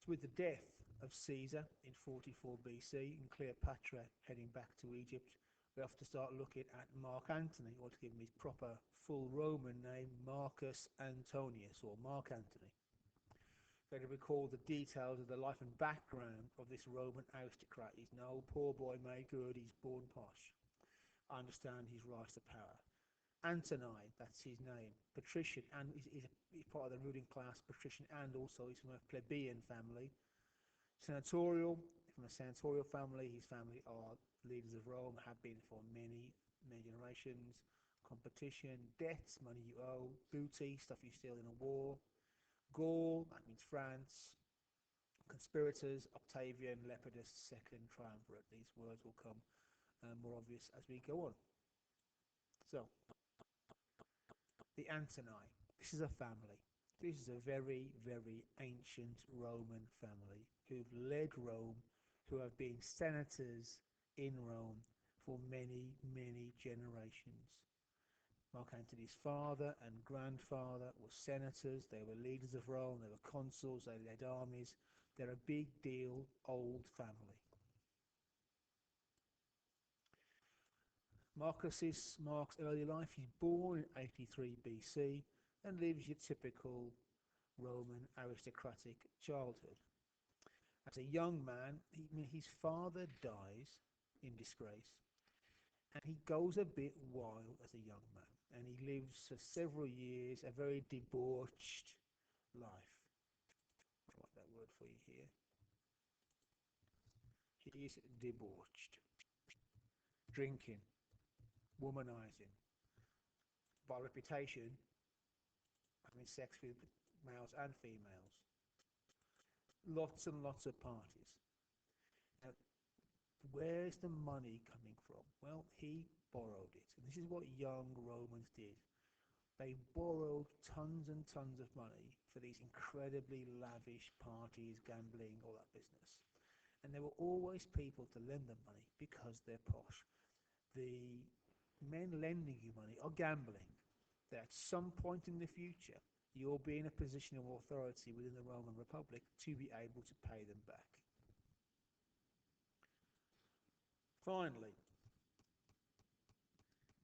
With the death of Caesar in 44 BC and Cleopatra heading back to Egypt, we have to start looking at Mark Antony, or to give him his proper full Roman name, Marcus Antonius, or Mark Antony. Going to recall the details of the life and background of this Roman aristocrat. He's no poor boy made good, he's born posh. I understand his rise to power. Antony, that's his name. Patrician, and he's part of the ruling class, patrician, and also he's from a plebeian family. Senatorial, from a senatorial family. His family are leaders of Rome, have been for many, many generations. Competition, debts, money you owe, booty, stuff you steal in a war. Gaul, that means France. Conspirators, Octavian, Lepidus, Second Triumvirate. These words will come more obvious as we go on. So, the Antony. This is a family. This is a very, very ancient Roman family who've led Rome, who have been senators in Rome for many, many generations. Mark Antony's father and grandfather were senators, they were leaders of Rome, they were consuls, they led armies. They're a big deal, old family. Mark's early life, he's born in 83 BC and lives your typical Roman aristocratic childhood. As a young man, his father dies in disgrace, and he goes a bit wild as a young man, and he lives for several years a very debauched life. I'll write that word for you here. He is debauched. Drinking, womanizing, by reputation, having sex with males and females. Lots and lots of parties. Now, where's the money coming from? Well, he borrowed it. And this is what young Romans did. They borrowed tons and tons of money for these incredibly lavish parties, gambling, all that business. And there were always people to lend them money because they're posh. The men lending you money are gambling that at some point in the future you'll be in a position of authority within the Roman Republic to be able to pay them back. Finally,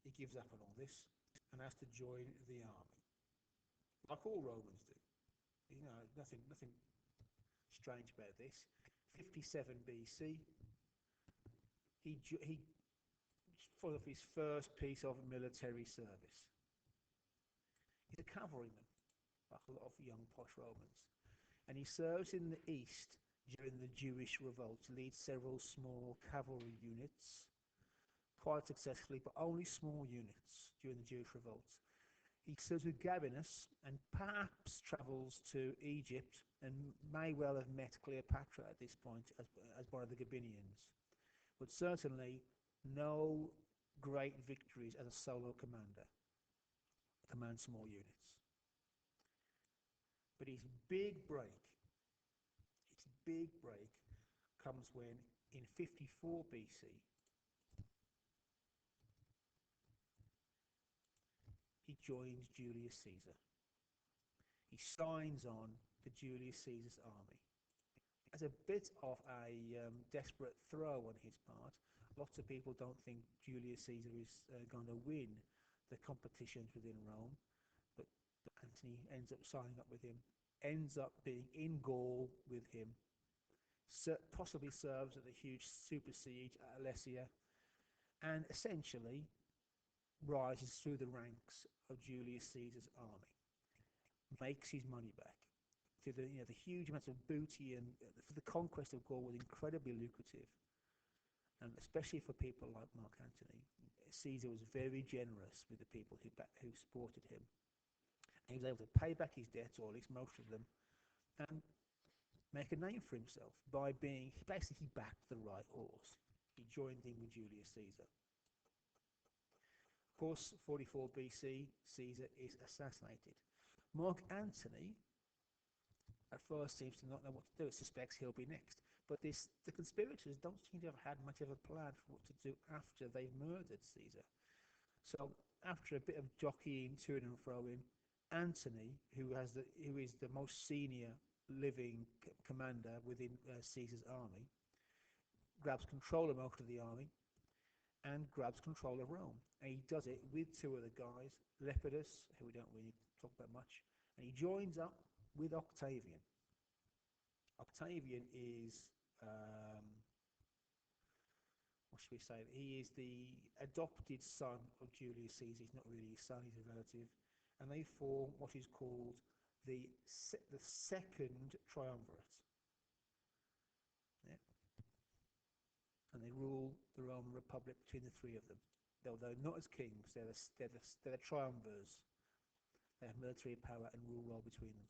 he gives up on all this and has to join the army, like all Romans do. You know, nothing strange about this. 57 BC, he full of his first piece of military service. He's a cavalryman, like a lot of young posh Romans, and he serves in the east during the Jewish revolt, leads several small cavalry units quite successfully, but only small units during the Jewish revolts. He serves with Gabinus and perhaps travels to Egypt and may well have met Cleopatra at this point as one of the Gabinians, but certainly no great victories as a solo commander. Commands small units. But his big break comes when in 54 BC he joins Julius Caesar. He signs on to Julius Caesar's army. As a bit of a desperate throw on his part, lots of people don't think Julius Caesar is going to win the competitions within Rome, but Antony ends up signing up with him, ends up being in Gaul with him, possibly serves at the huge super siege at Alesia, and essentially rises through the ranks of Julius Caesar's army, makes his money back. The huge amounts of booty and for the conquest of Gaul was incredibly lucrative, and especially for people like Mark Antony. Caesar was very generous with the people who supported him. And he was able to pay back his debts, or at least most of them, and make a name for himself by being, basically he backed the right horse. He joined in with Julius Caesar. Of course, 44 BC, Caesar is assassinated. Mark Antony at first seems to not know what to do. It suspects he'll be next. But the conspirators don't seem to have had much of a plan for what to do after they've murdered Caesar. So after a bit of jockeying, to and froing, Antony, who is the most senior living commander within Caesar's army, grabs control of most of the army, and grabs control of Rome. And he does it with two other guys, Lepidus, who we don't really talk about much, and he joins up with Octavian. Octavian is, what should we say? He is the adopted son of Julius Caesar. He's not really his son; he's a relative, and they form what is called the second triumvirate. Yeah. And they rule the Roman Republic between the three of them. Though not as kings, they're the triumvirs. They have military power and rule well between them.